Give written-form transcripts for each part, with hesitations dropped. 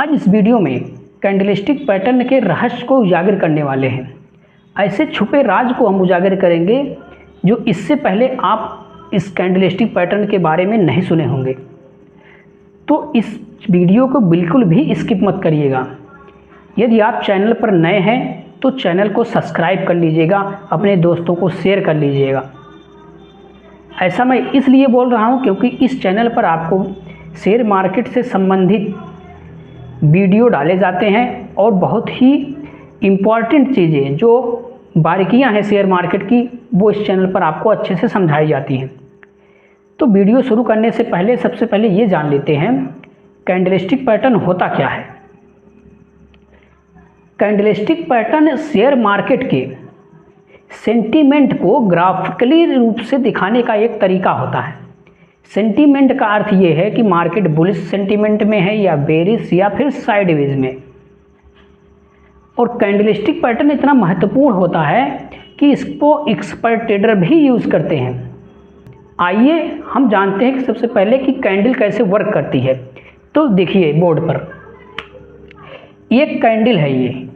आज इस वीडियो में कैंडलस्टिक पैटर्न के रहस्य को उजागर करने वाले हैं। ऐसे छुपे राज को हम उजागर करेंगे जो इससे पहले आप इस कैंडलस्टिक पैटर्न के बारे में नहीं सुने होंगे। तो इस वीडियो को बिल्कुल भी स्किप मत करिएगा। यदि आप चैनल पर नए हैं तो चैनल को सब्सक्राइब कर लीजिएगा, अपने दोस्तों को शेयर कर लीजिएगा। ऐसा मैं इसलिए बोल रहा हूं क्योंकि इस चैनल पर आपको शेयर मार्केट से संबंधित वीडियो डाले जाते हैं और बहुत ही इम्पॉर्टेंट चीज़ें जो बारीकियां हैं शेयर मार्केट की वो इस चैनल पर आपको अच्छे से समझाई जाती हैं। तो वीडियो शुरू करने से पहले सबसे पहले ये जान लेते हैं कैंडलस्टिक पैटर्न होता क्या है। कैंडलस्टिक पैटर्न शेयर मार्केट के सेंटीमेंट को ग्राफिकली रूप से दिखाने का एक तरीका होता है। सेंटीमेंट का अर्थ ये है कि मार्केट बुलिश सेंटीमेंट में है या बेरिश या फिर साइडवेज में। और कैंडलस्टिक पैटर्न इतना महत्वपूर्ण होता है कि इसको एक्सपर्ट ट्रेडर भी यूज़ करते हैं। आइए हम जानते हैं कि सबसे पहले कि कैंडल कैसे वर्क करती है। तो देखिए बोर्ड पर एक कैंडल है, ये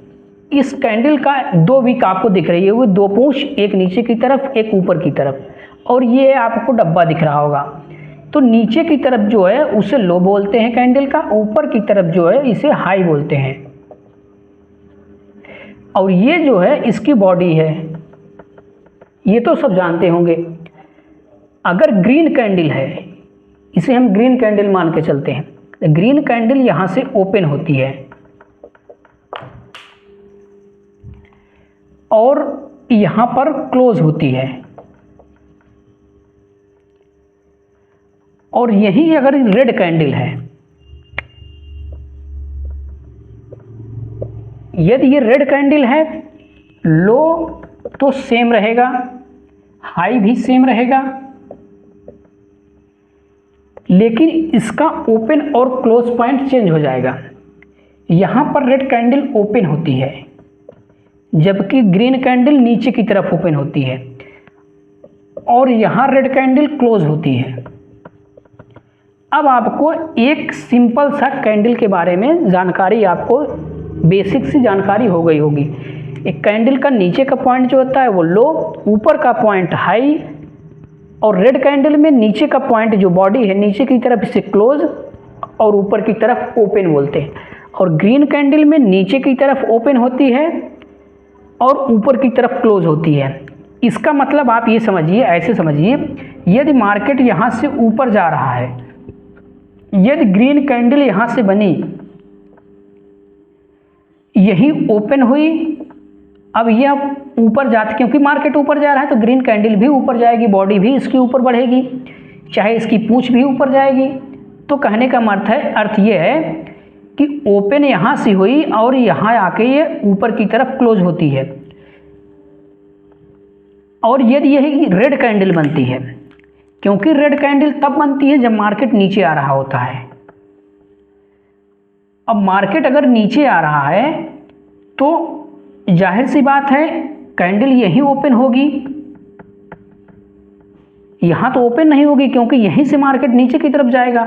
इस कैंडल का दो वीक आपको दिख रही है, वो दो पूंछ, एक नीचे की तरफ एक ऊपर की तरफ, और ये आपको डब्बा दिख रहा होगा। तो नीचे की तरफ जो है उसे लो बोलते हैं कैंडल का, ऊपर की तरफ जो है इसे हाई बोलते हैं। और ये जो है इसकी बॉडी है, ये तो सब जानते होंगे। अगर ग्रीन कैंडल है, इसे हम ग्रीन कैंडल मान के चलते हैं। ग्रीन कैंडल यहां से ओपन होती है और यहां पर क्लोज होती है, और यही अगर रेड कैंडल है, यदि ये रेड कैंडल है, लो तो सेम रहेगा, हाई भी सेम रहेगा, लेकिन इसका ओपन और क्लोज पॉइंट चेंज हो जाएगा। यहां पर रेड कैंडल ओपन होती है जबकि ग्रीन कैंडल नीचे की तरफ ओपन होती है, और यहां रेड कैंडल क्लोज होती है। अब आपको एक सिंपल सा कैंडल के बारे में जानकारी, आपको बेसिक सी जानकारी हो गई होगी। एक कैंडल का नीचे का पॉइंट जो होता है वो लो, ऊपर का पॉइंट हाई, और रेड कैंडल में नीचे का पॉइंट जो बॉडी है नीचे की तरफ इसे क्लोज और ऊपर की तरफ ओपन बोलते हैं। और ग्रीन कैंडल में नीचे की तरफ ओपन होती है और ऊपर की तरफ क्लोज होती है। इसका मतलब आप ये समझिए, ऐसे समझिए, यदि मार्केट यहाँ से ऊपर जा रहा है, यदि ग्रीन कैंडल यहाँ से बनी, यही ओपन हुई, अब यह ऊपर जाती, क्योंकि मार्केट ऊपर जा रहा है तो ग्रीन कैंडल भी ऊपर जाएगी, बॉडी भी इसकी ऊपर बढ़ेगी, चाहे इसकी पूंछ भी ऊपर जाएगी। तो कहने का अर्थ ये है कि ओपन यहाँ से हुई और यहाँ आके ये ऊपर की तरफ क्लोज होती है। और यदि यही रेड कैंडल बनती है, क्योंकि रेड कैंडल तब बनती है जब मार्केट नीचे आ रहा होता है। अब मार्केट अगर नीचे आ रहा है तो जाहिर सी बात है कैंडल यहीं ओपन होगी, यहां तो ओपन नहीं होगी क्योंकि यहीं से मार्केट नीचे की तरफ जाएगा।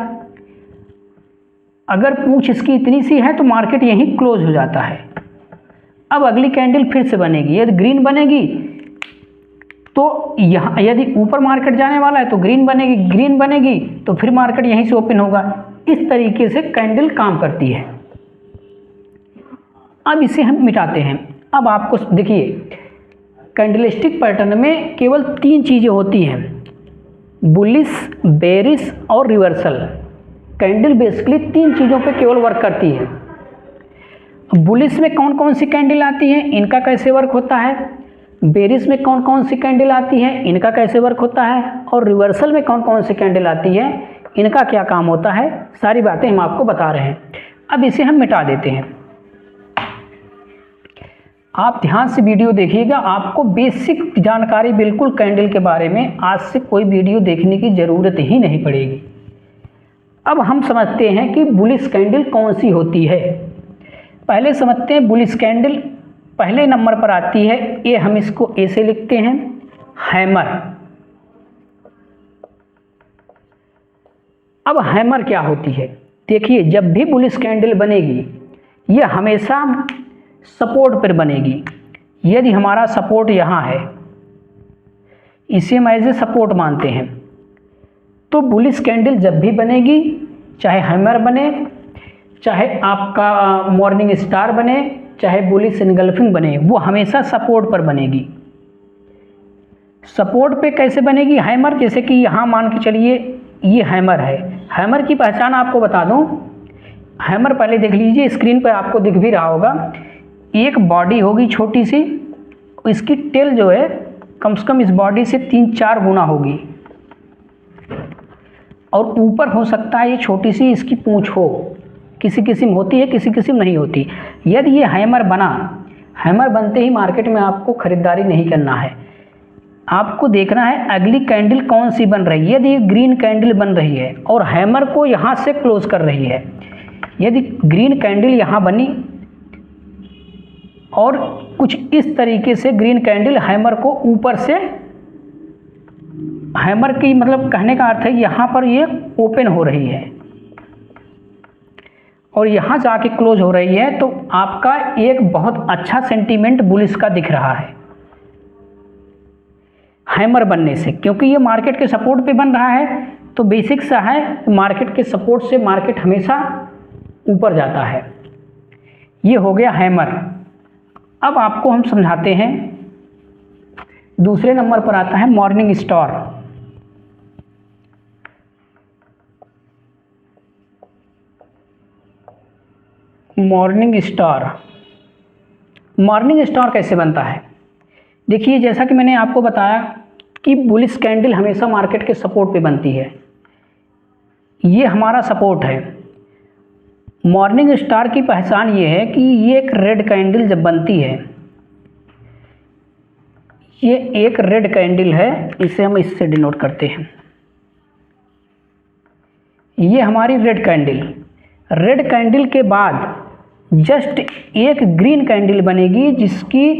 अगर पूंछ इसकी इतनी सी है तो मार्केट यहीं क्लोज हो जाता है। अब अगली कैंडल फिर से बनेगी, यदि ग्रीन बनेगी तो यहाँ, यदि ऊपर मार्केट जाने वाला है तो ग्रीन बनेगी, ग्रीन बनेगी तो फिर मार्केट यहीं से ओपन होगा। इस तरीके से कैंडल काम करती है। अब इसे हम मिटाते हैं। अब आपको देखिए कैंडलस्टिक पैटर्न में केवल तीन चीज़ें होती हैं, बुलिश, बेरिश और रिवर्सल। कैंडल बेसिकली तीन चीज़ों पे केवल वर्क करती है। बुलिश में कौन कौन सी कैंडल आती हैं, इनका कैसे वर्क होता है, बेरिश में कौन कौन सी कैंडल आती है, इनका कैसे वर्क होता है, और रिवर्सल में कौन कौन सी कैंडल आती है, इनका क्या काम होता है, सारी बातें हम आपको बता रहे हैं। अब इसे हम मिटा देते हैं। आप ध्यान से वीडियो देखिएगा, आपको बेसिक जानकारी बिल्कुल कैंडल के बारे में आज से कोई वीडियो देखने की ज़रूरत ही नहीं पड़ेगी। अब हम समझते हैं कि बुलिश कैंडल कौन सी होती है। पहले समझते हैं बुलिश कैंडल पहले नंबर पर आती है, ये हम इसको ए से लिखते हैं, हैमर। अब हैमर क्या होती है, देखिए जब भी बुलिश कैंडल बनेगी ये हमेशा सपोर्ट पर बनेगी। यदि हमारा सपोर्ट यहाँ है, इसे हम एज ए सपोर्ट मानते हैं, तो बुलिश कैंडल जब भी बनेगी, चाहे हैमर बने, चाहे आपका मॉर्निंग स्टार बने, चाहे बुलिश इनगल्फिंग बने, वो हमेशा सपोर्ट पर बनेगी। सपोर्ट पे कैसे बनेगी? हैमर, जैसे कि यहाँ मान के चलिए ये हैमर है। हैमर की पहचान आपको बता दूं, हैमर पहले देख लीजिए, स्क्रीन पर आपको दिख भी रहा होगा। एक बॉडी होगी छोटी सी, इसकी टेल जो है कम से कम इस बॉडी से 3-4 गुना होगी, और ऊपर हो सकता है ये छोटी सी इसकी पूंछ हो, किसी किस्म होती है, किसी किस्म नहीं होती। यदि ये हैमर बना, हैमर बनते ही मार्केट में आपको खरीदारी नहीं करना है, आपको देखना है अगली कैंडल कौन सी बन रही है। यदि ग्रीन कैंडल बन रही है और हैमर को यहाँ से क्लोज कर रही है, यदि ग्रीन कैंडल यहाँ बनी और कुछ इस तरीके से ग्रीन कैंडल हैमर को ऊपर से, हैमर की मतलब कहने का अर्थ है यहाँ पर ये ओपन हो रही है और यहाँ जाके क्लोज हो रही है, तो आपका एक बहुत अच्छा सेंटीमेंट बुलिश का दिख रहा है हैमर बनने से, क्योंकि ये मार्केट के सपोर्ट पे बन रहा है। तो बेसिक सा है, मार्केट के सपोर्ट से मार्केट हमेशा ऊपर जाता है। ये हो गया हैमर। अब आपको हम समझाते हैं, दूसरे नंबर पर आता है morning star. Morning star, morning star कैसे बनता है? देखिए जैसा कि मैंने आपको बताया कि बुलिश कैंडल हमेशा मार्केट के सपोर्ट पे बनती है, ये हमारा सपोर्ट है। मॉर्निंग स्टार की पहचान ये है कि ये एक रेड कैंडल जब बनती है, ये एक रेड कैंडल है, इसे हम इससे डिनोट करते हैं। ये हमारी रेड कैंडल, रेड कैंडल के बाद जस्ट एक ग्रीन कैंडल बनेगी जिसकी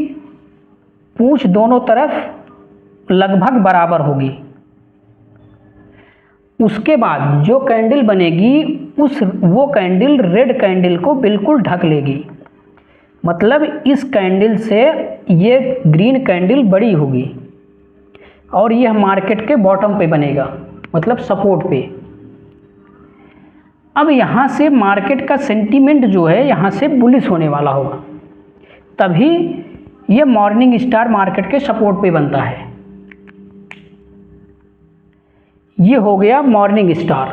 पूंछ दोनों तरफ लगभग बराबर होगी। उसके बाद जो कैंडल बनेगी वो कैंडल रेड कैंडल को बिल्कुल ढक लेगी, मतलब इस कैंडल से ये ग्रीन कैंडल बड़ी होगी और यह मार्केट के बॉटम पे बनेगा, मतलब सपोर्ट पे। अब यहाँ से मार्केट का सेंटीमेंट जो है यहाँ से बुलिश होने वाला होगा, तभी ये मॉर्निंग स्टार मार्केट के सपोर्ट पे बनता है। ये हो गया मॉर्निंग स्टार।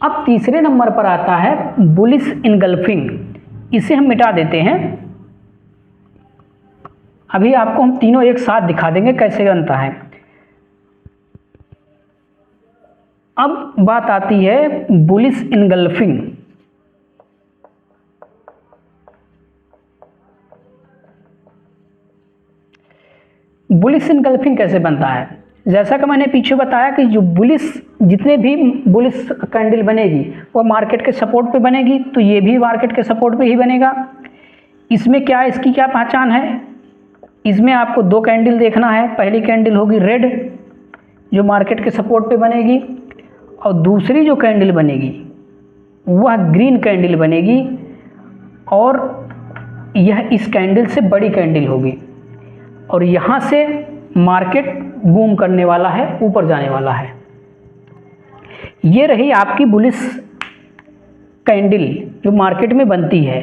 अब तीसरे नंबर पर आता है बुलिश इनगल्फिंग, इसे हम मिटा देते हैं। अभी आपको हम तीनों एक साथ दिखा देंगे कैसे बनता है। अब बात आती है बुलिश इनगल्फिंग। बुलिश इनगल्फिंग कैसे बनता है? जैसा कि मैंने पीछे बताया कि जो बुलिश, जितने भी बुलिश कैंडल बनेगी वो मार्केट के सपोर्ट पे बनेगी, तो ये भी मार्केट के सपोर्ट पे ही बनेगा। इसमें क्या, इसकी क्या पहचान है? इसमें आपको 2 कैंडल देखना है। पहली कैंडल होगी रेड जो मार्केट के सपोर्ट पे बनेगी, और दूसरी जो कैंडल बनेगी वह ग्रीन कैंडल बनेगी और यह इस कैंडल से बड़ी कैंडल होगी, और यहाँ से मार्केट बूम करने वाला है, ऊपर जाने वाला है। ये रही आपकी बुलिश कैंडल जो मार्केट में बनती है।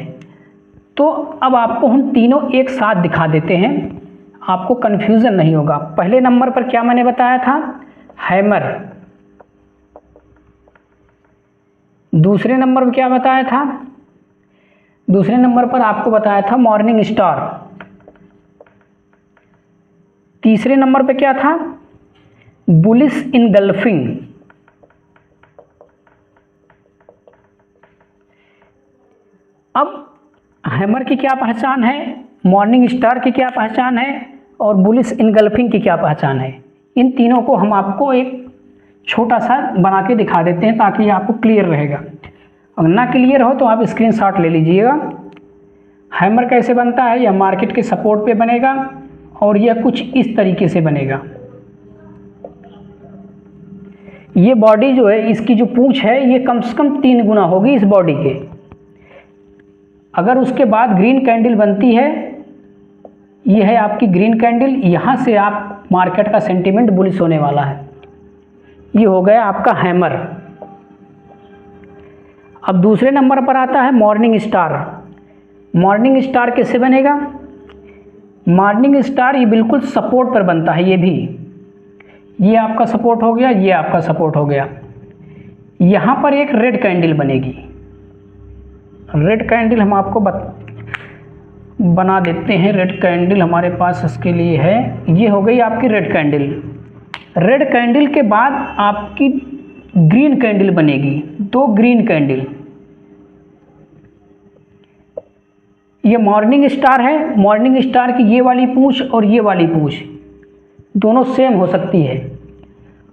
तो अब आपको हम तीनों एक साथ दिखा देते हैं, आपको कन्फ्यूज़न नहीं होगा। पहले नंबर पर क्या मैंने बताया था? हैमर। दूसरे नंबर पर क्या बताया था? दूसरे नंबर पर आपको बताया था मॉर्निंग स्टार। तीसरे नंबर पे क्या था? Bullish engulfing. अब हैमर की क्या पहचान है, मॉर्निंग स्टार की क्या पहचान है और बुलिश इनगल्फिंग की क्या पहचान है, इन तीनों को हम आपको एक छोटा सा बना के दिखा देते हैं ताकि आपको क्लियर रहेगा। अगर ना क्लियर हो तो आप स्क्रीनशॉट ले लीजिएगा। हैमर कैसे बनता है? यह मार्केट के सपोर्ट पे बनेगा और यह कुछ इस तरीके से बनेगा। ये बॉडी जो है, इसकी जो पूंछ है ये कम से कम 3 गुना होगी इस बॉडी के। अगर उसके बाद ग्रीन कैंडल बनती है, ये है आपकी ग्रीन कैंडल, यहाँ से आप मार्केट का सेंटीमेंट बुलिश होने वाला है। ये हो गया आपका हैमर। अब दूसरे नंबर पर आता है मॉर्निंग स्टार। मॉर्निंग स्टार कैसे बनेगा? मॉर्निंग स्टार ये बिल्कुल सपोर्ट पर बनता है। ये भी, ये आपका सपोर्ट हो गया, ये आपका सपोर्ट हो गया। यहाँ पर एक रेड कैंडल बनेगी। रेड कैंडल हम आपको बना देते हैं। रेड कैंडल हमारे पास इसके लिए है। ये हो गई आपकी रेड कैंडल। रेड कैंडल के बाद आपकी ग्रीन कैंडल बनेगी, 2 ग्रीन कैंडल। ये मॉर्निंग स्टार है। मॉर्निंग स्टार की ये वाली पूंछ और ये वाली पूंछ दोनों सेम हो सकती है।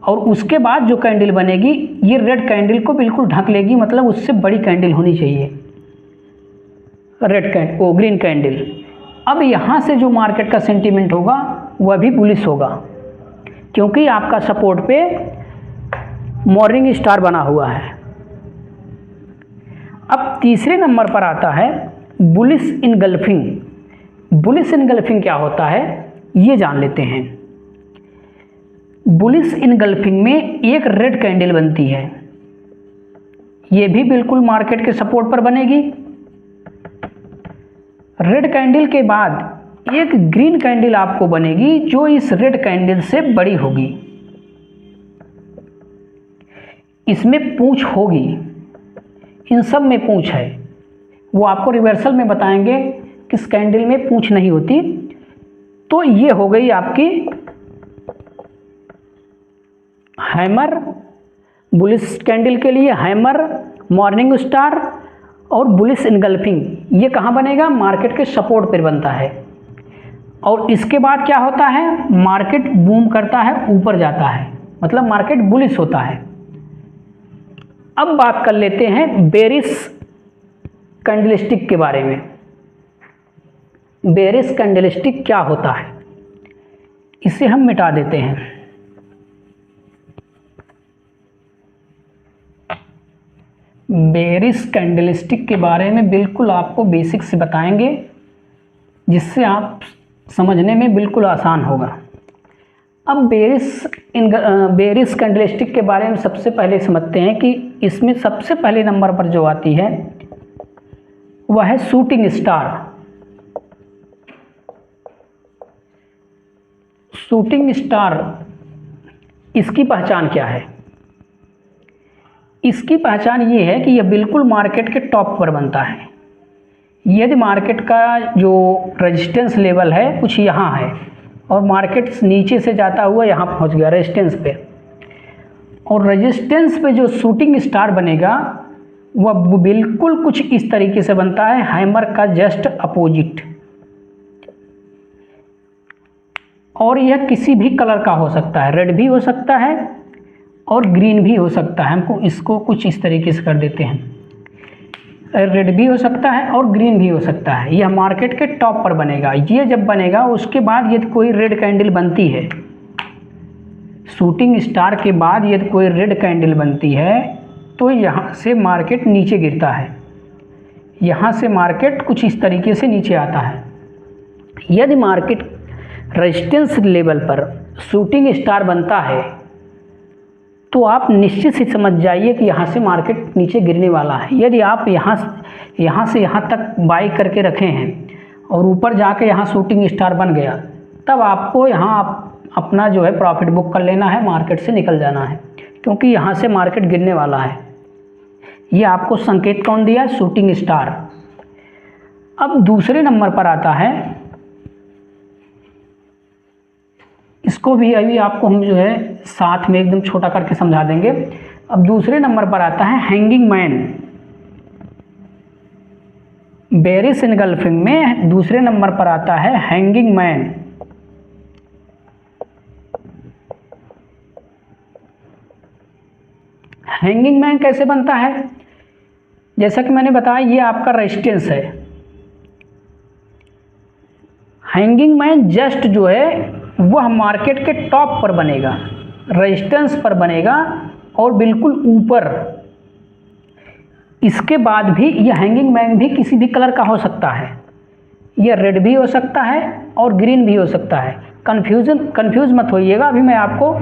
और उसके बाद जो कैंडल बनेगी ये रेड कैंडल को बिल्कुल ढक लेगी, मतलब उससे बड़ी कैंडल होनी चाहिए ग्रीन कैंडल। अब यहाँ से जो मार्केट का सेंटीमेंट होगा वह भी बुलिश होगा, क्योंकि आपका सपोर्ट पे मॉर्निंग स्टार बना हुआ है। अब तीसरे नंबर पर आता है बुलिश इनगल्फिंग। बुलिश इनगल्फिंग क्या होता है ये जान लेते हैं। बुलिश इनगल्फिंग में एक रेड कैंडल बनती है। ये भी बिल्कुल मार्केट के सपोर्ट पर बनेगी। रेड कैंडल के बाद एक ग्रीन कैंडल आपको बनेगी जो इस रेड कैंडल से बड़ी होगी। इसमें पूंछ होगी, इन सब में पूंछ है। वो आपको रिवर्सल में बताएंगे किस कैंडल में पूंछ नहीं होती। तो ये हो गई आपकी हैमर। बुलिश कैंडल के लिए हैमर, मॉर्निंग स्टार और बुलिश इनगल्फिंग। ये कहाँ बनेगा? मार्केट के सपोर्ट पर बनता है। और इसके बाद क्या होता है? मार्केट बूम करता है, ऊपर जाता है, मतलब मार्केट बुलिश होता है। अब बात कर लेते हैं बेरिश कैंडलस्टिक के बारे में। बेरिश कैंडलस्टिक क्या होता है इसे हम मिटा देते हैं। बेरिश कैंडलस्टिक के बारे में बिल्कुल आपको बेसिक से बताएंगे, जिससे आप समझने में बिल्कुल आसान होगा। अब बेरिश कैंडलस्टिक के बारे में सबसे पहले समझते हैं कि इसमें सबसे पहले नंबर पर जो आती है वह है शूटिंग स्टार। शूटिंग स्टार, इसकी पहचान क्या है? इसकी पहचान ये है कि यह बिल्कुल मार्केट के टॉप पर बनता है। यदि मार्केट का जो रेजिस्टेंस लेवल है कुछ यहाँ है और मार्केट नीचे से जाता हुआ यहाँ पहुँच गया रेजिस्टेंस पे, और रेजिस्टेंस पे जो शूटिंग स्टार बनेगा वह बिल्कुल कुछ इस तरीके से बनता है, हैमर का जस्ट अपोजिट। और यह किसी भी कलर का हो सकता है, रेड भी हो सकता है और ग्रीन भी हो सकता है। हमको इसको कुछ इस तरीके से कर देते हैं, रेड भी हो सकता है और ग्रीन भी हो सकता है। यह मार्केट के टॉप पर बनेगा। ये जब बनेगा उसके बाद यदि कोई रेड कैंडल बनती है, शूटिंग स्टार के बाद यदि कोई रेड कैंडल बनती है तो यहाँ से मार्केट नीचे गिरता है। यहाँ से मार्केट कुछ इस तरीके से नीचे आता है। यदि मार्केट रेजिस्टेंस लेवल पर शूटिंग स्टार बनता है तो आप निश्चित ही समझ जाइए कि यहाँ से मार्केट नीचे गिरने वाला है। यदि आप यहाँ से यहाँ तक बाई करके रखे हैं और ऊपर जाके यहाँ शूटिंग स्टार बन गया, तब आपको यहाँ अपना जो है प्रॉफिट बुक कर लेना है, मार्केट से निकल जाना है, क्योंकि यहाँ से मार्केट गिरने वाला है। ये आपको संकेत कौन दिया? Shooting star. अब दूसरे नंबर पर आता है, इसको भी अभी आपको हम जो है साथ में एकदम छोटा करके समझा देंगे। अब दूसरे नंबर पर आता है हैंगिंग मैन। बेरिश इनगल्फिंग में दूसरे नंबर पर आता है हैंगिंग मैन। हैंगिंग मैन कैसे बनता है? जैसा कि मैंने बताया ये आपका रेजिस्टेंस है। हैंगिंग मैन जस्ट जो है वह मार्केट के टॉप पर बनेगा, रेजिस्टेंस पर बनेगा और बिल्कुल ऊपर। इसके बाद भी यह हैंगिंग मैन भी किसी भी कलर का हो सकता है, यह रेड भी हो सकता है और ग्रीन भी हो सकता है। कंफ्यूज मत होइएगा, अभी मैं आपको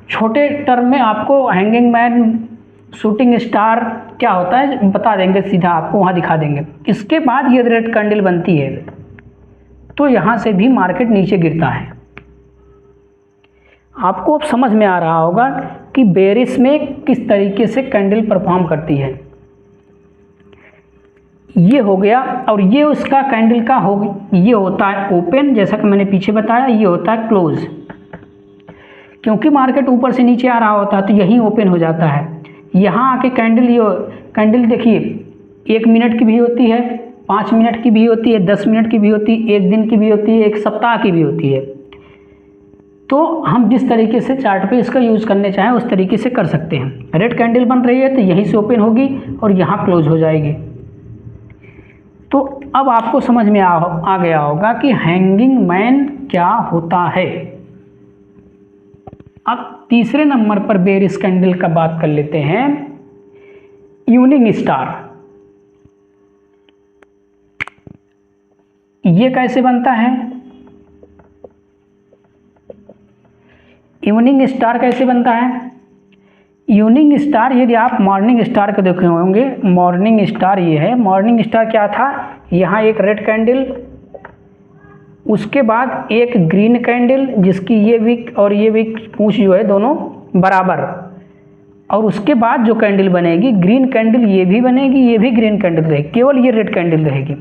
छोटे टर्म में आपको हैंगिंग मैन, शूटिंग स्टार क्या होता है बता देंगे, सीधा आपको वहाँ दिखा देंगे। इसके बाद ये रेड कैंडल बनती है तो यहाँ से भी मार्केट नीचे गिरता है। आपको अब समझ में आ रहा होगा कि बेरिश में किस तरीके से कैंडल परफॉर्म करती है। ये हो गया, और ये उसका कैंडल का ये होता है ओपन, जैसा कि मैंने पीछे बताया, ये होता है क्लोज। क्योंकि मार्केट ऊपर से नीचे आ रहा होता है तो यही ओपन हो जाता है। यहाँ आके कैंडल देखिए 1 मिनट की भी होती है, 5 मिनट की भी होती है, 10 मिनट की भी होती है, 1 दिन की भी होती है, 1 सप्ताह की भी होती है। तो हम जिस तरीके से चार्ट पे इसका यूज़ करने चाहें उस तरीके से कर सकते हैं। रेड कैंडल बन रही है तो यहीं से ओपन होगी और यहाँ क्लोज हो जाएगी। तो अब आपको समझ में आ गया होगा कि हैंगिंग मैन क्या होता है। अब तीसरे नंबर पर बेरिश कैंडल का बात कर लेते हैं, इवनिंग स्टार। ये कैसे बनता है? इवनिंग स्टार कैसे बनता है? इवनिंग स्टार, यदि आप मॉर्निंग स्टार को देखे होंगे, मॉर्निंग स्टार ये है। मॉर्निंग स्टार क्या था, यहाँ एक रेड कैंडल, उसके बाद एक ग्रीन कैंडल जिसकी ये विक और ये विक पूंछ जो है दोनों बराबर, और उसके बाद जो कैंडल बनेगी ग्रीन कैंडल, ये भी बनेगी, ये भी ग्रीन कैंडल रहेगी, केवल ये रेड कैंडल रहेगी।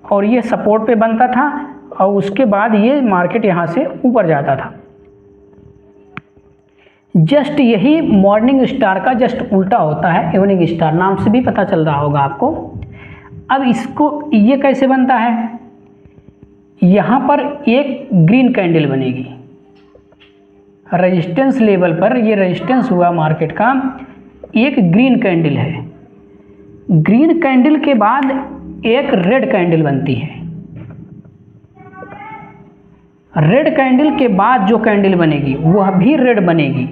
और ये सपोर्ट पे बनता था और उसके बाद ये मार्केट यहाँ से ऊपर जाता था। जस्ट यही मॉर्निंग स्टार का जस्ट उल्टा होता है इवनिंग स्टार, नाम से भी पता चल रहा होगा आपको। अब इसको ये कैसे बनता है, यहाँ पर एक ग्रीन कैंडल बनेगी रेजिस्टेंस लेवल पर, ये रेजिस्टेंस हुआ मार्केट का, एक ग्रीन कैंडल है। ग्रीन कैंडल के बाद एक रेड कैंडल बनती है। रेड कैंडल के बाद जो कैंडल बनेगी वह भी रेड बनेगी।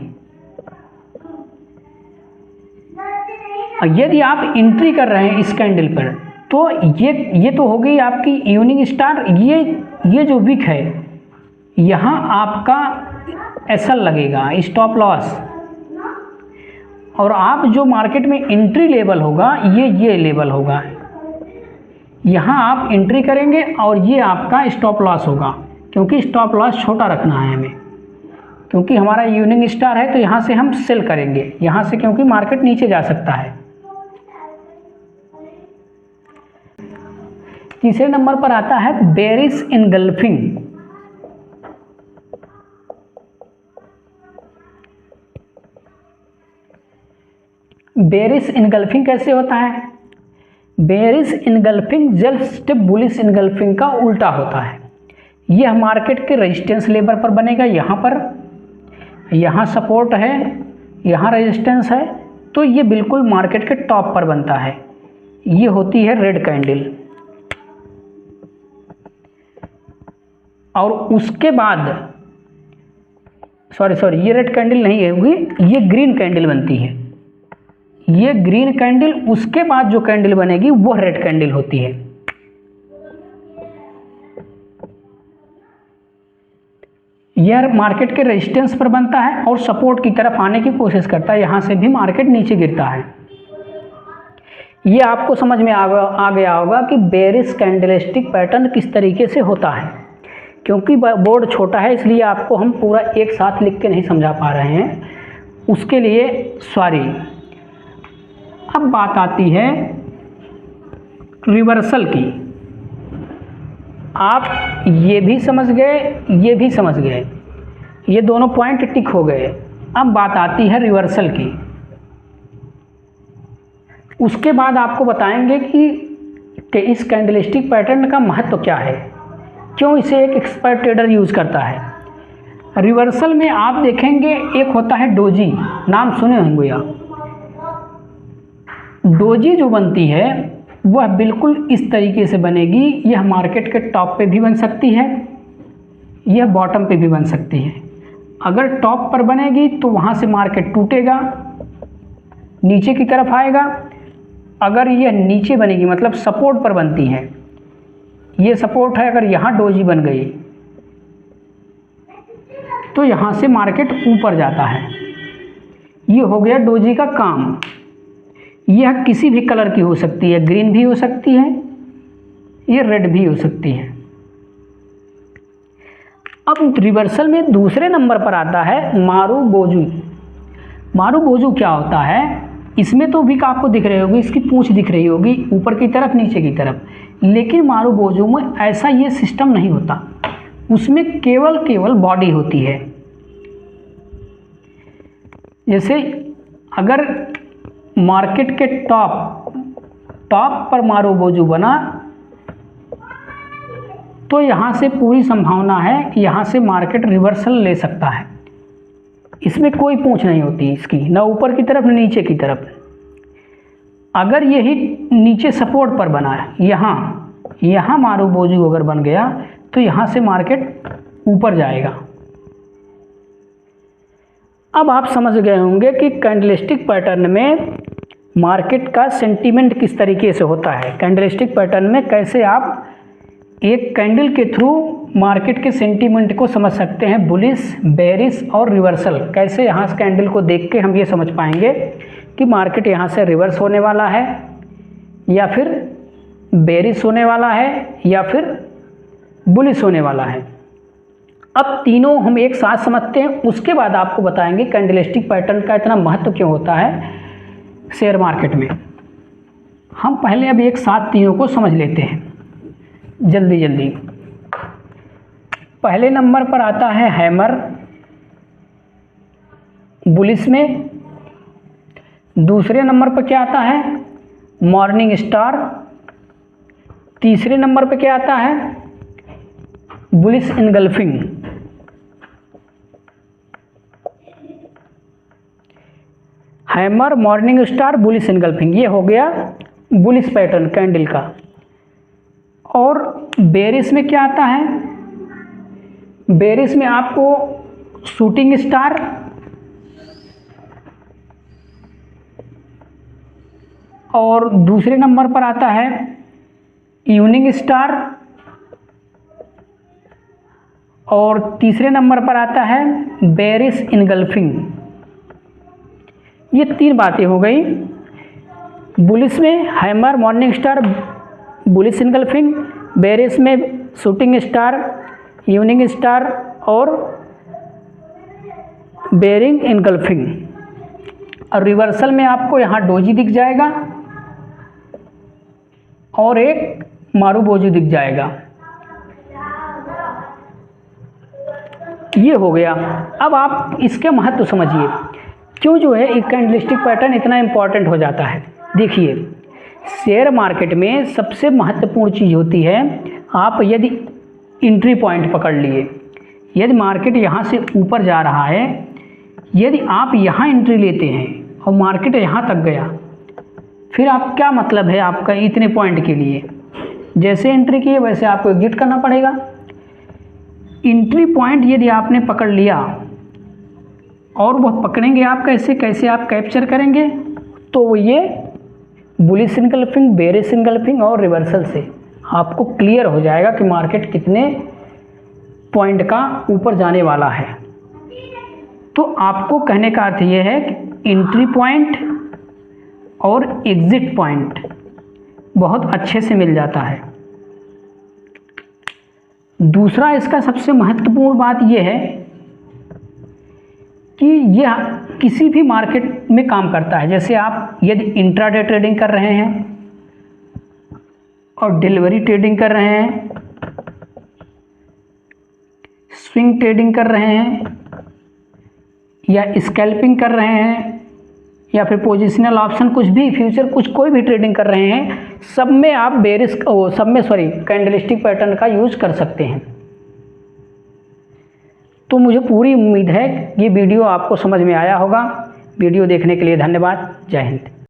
यदि आप एंट्री कर रहे हैं इस कैंडल पर तो ये तो हो गई आपकी इवनिंग स्टार। ये जो विक है यहाँ आपका एसएल लगेगा, स्टॉप लॉस, और आप जो मार्केट में एंट्री लेवल होगा ये लेवल होगा। यहाँ आप एंट्री करेंगे और ये आपका स्टॉप लॉस होगा, क्योंकि स्टॉप लॉस छोटा रखना है हमें, क्योंकि हमारा इवनिंग स्टार है तो यहाँ से हम सेल करेंगे, यहाँ से, क्योंकि मार्केट नीचे जा सकता है। तीसरे नंबर पर आता है बेरिश इनगल्फिंग। बेरिश इनगल्फिंग कैसे होता है? Bearish engulfing just bullish engulfing का उल्टा होता है। यह मार्केट के रेजिस्टेंस लेवल पर बनेगा, यहाँ पर, यहाँ सपोर्ट है, यहाँ रेजिस्टेंस है, तो ये बिल्कुल मार्केट के टॉप पर बनता है। ये होती है रेड कैंडल, और उसके बाद सॉरी ये रेड कैंडल नहीं होगी, ये ग्रीन कैंडल बनती है। ये ग्रीन कैंडल, उसके बाद जो कैंडल बनेगी वो रेड कैंडल होती है। यह मार्केट के रेजिस्टेंस पर बनता है और सपोर्ट की तरफ आने की कोशिश करता है, यहाँ से भी मार्केट नीचे गिरता है। ये आपको समझ में आ गया होगा कि बेरिश कैंडलस्टिक पैटर्न किस तरीके से होता है। क्योंकि बोर्ड छोटा है इसलिए आपको हम पूरा एक साथ लिख के नहीं समझा पा रहे हैं, उसके लिए सॉरी। अब बात आती है रिवर्सल की। आप ये भी समझ गए, ये भी समझ गए, ये दोनों पॉइंट टिक हो गए। अब बात आती है रिवर्सल की। उसके बाद आपको बताएंगे कि इस कैंडलस्टिक पैटर्न का महत्व क्या है, क्यों इसे एक एक्सपर्ट ट्रेडर यूज करता है। रिवर्सल में आप देखेंगे एक होता है डोजी, नाम सुने होंगे आप। डोजी जो बनती है वह बिल्कुल इस तरीके से बनेगी। यह मार्केट के टॉप पे भी बन सकती है, यह बॉटम पे भी बन सकती है। अगर टॉप पर बनेगी तो वहाँ से मार्केट टूटेगा, नीचे की तरफ आएगा। अगर यह नीचे बनेगी मतलब सपोर्ट पर बनती है, ये सपोर्ट है, अगर यहाँ डोजी बन गई तो यहाँ से मार्केट ऊपर जाता है। ये हो गया डोजी का काम। यह किसी भी कलर की हो सकती है, ग्रीन भी हो सकती है, ये रेड भी हो सकती है। अब रिवर्सल में दूसरे नंबर पर आता है मारुबोजू। मारुबोजू क्या होता है? इसमें तो भी आपको दिख रही होगी, इसकी पूंछ दिख रही होगी ऊपर की तरफ नीचे की तरफ, लेकिन मारुबोजू में ऐसा ये सिस्टम नहीं होता। उसमें केवल बॉडी होती है। जैसे अगर मार्केट के टॉप पर मारुबोजू बना तो यहाँ से पूरी संभावना है कि यहाँ से मार्केट रिवर्सल ले सकता है। इसमें कोई पूंछ नहीं होती इसकी, ना ऊपर की तरफ न नीचे की तरफ। अगर यही नीचे सपोर्ट पर बना है, यहाँ मारुबोजू अगर बन गया तो यहाँ से मार्केट ऊपर जाएगा। अब आप समझ गए होंगे कि कैंडलस्टिक पैटर्न में मार्केट का सेंटीमेंट किस तरीके से होता है। कैंडलस्टिक पैटर्न में कैसे आप एक कैंडल के थ्रू मार्केट के सेंटीमेंट को समझ सकते हैं, बुलिश, बेरिश और रिवर्सल। कैसे यहाँ से कैंडल को देख के हम ये समझ पाएंगे कि मार्केट यहाँ से रिवर्स होने वाला है या फिर बेरिश होने वाला है या फिर बुलिश होने वाला है। अब तीनों हम एक साथ समझते हैं, उसके बाद आपको बताएंगे कैंडलस्टिक पैटर्न का इतना महत्व क्यों होता है शेयर मार्केट में। हम पहले अब एक साथ तीनों को समझ लेते हैं जल्दी। पहले नंबर पर आता है हैमर बुलिश में। दूसरे नंबर पर क्या आता है? Morning star. तीसरे नंबर पर क्या आता है? Bullish engulfing. Hammer, morning star, bullish engulfing, ये हो गया बुलिश पैटर्न कैंडल का। और बेरिश में क्या आता है? बेरिश में आपको शूटिंग स्टार और दूसरे नंबर पर आता है इवनिंग स्टार और तीसरे नंबर पर आता है बेरिश इनगल्फिंग। ये तीन बातें हो गई। बुलिश में hammer, morning star, bullish engulfing. Bearish में शूटिंग स्टार, इवनिंग स्टार और बेरिंग इनगल्फिंग। और रिवर्सल में आपको यहाँ डोजी दिख जाएगा और एक मारुबोजू दिख जाएगा। ये हो गया। अब आप इसके महत्व समझिए, क्यों जो है एक कैंडलस्टिक पैटर्न इतना इम्पॉर्टेंट हो जाता है। देखिए, शेयर मार्केट में सबसे महत्वपूर्ण चीज़ होती है, आप यदि एंट्री पॉइंट पकड़ लिए, यदि मार्केट यहाँ से ऊपर जा रहा है, यदि आप यहाँ एंट्री लेते हैं और मार्केट यहाँ तक गया, फिर आप क्या मतलब है आपका इतने पॉइंट के लिए? जैसे एंट्री किए वैसे आपको एग्जिट करना पड़ेगा। एंट्री पॉइंट यदि आपने पकड़ लिया और वह पकड़ेंगे आप कैसे आप कैप्चर करेंगे, तो ये बुलिश इनगल्फिंग, बेरिश इनगल्फिंग और रिवर्सल से आपको क्लियर हो जाएगा कि मार्केट कितने पॉइंट का ऊपर जाने वाला है। तो आपको कहने का अर्थ ये है कि एंट्री पॉइंट और एग्जिट पॉइंट बहुत अच्छे से मिल जाता है। दूसरा इसका सबसे महत्वपूर्ण बात यह है कि यह किसी भी मार्केट में काम करता है। जैसे आप यदि इंट्राडे ट्रेडिंग कर रहे हैं और डिलीवरी ट्रेडिंग कर रहे हैं, स्विंग ट्रेडिंग कर रहे हैं या स्कैल्पिंग कर रहे हैं या फिर पोजिशनल ऑप्शन, कुछ भी फ्यूचर, कोई भी ट्रेडिंग कर रहे हैं, सब में आप कैंडलस्टिक पैटर्न का यूज कर सकते हैं। तो मुझे पूरी उम्मीद है ये वीडियो आपको समझ में आया होगा। वीडियो देखने के लिए धन्यवाद। जय हिंद।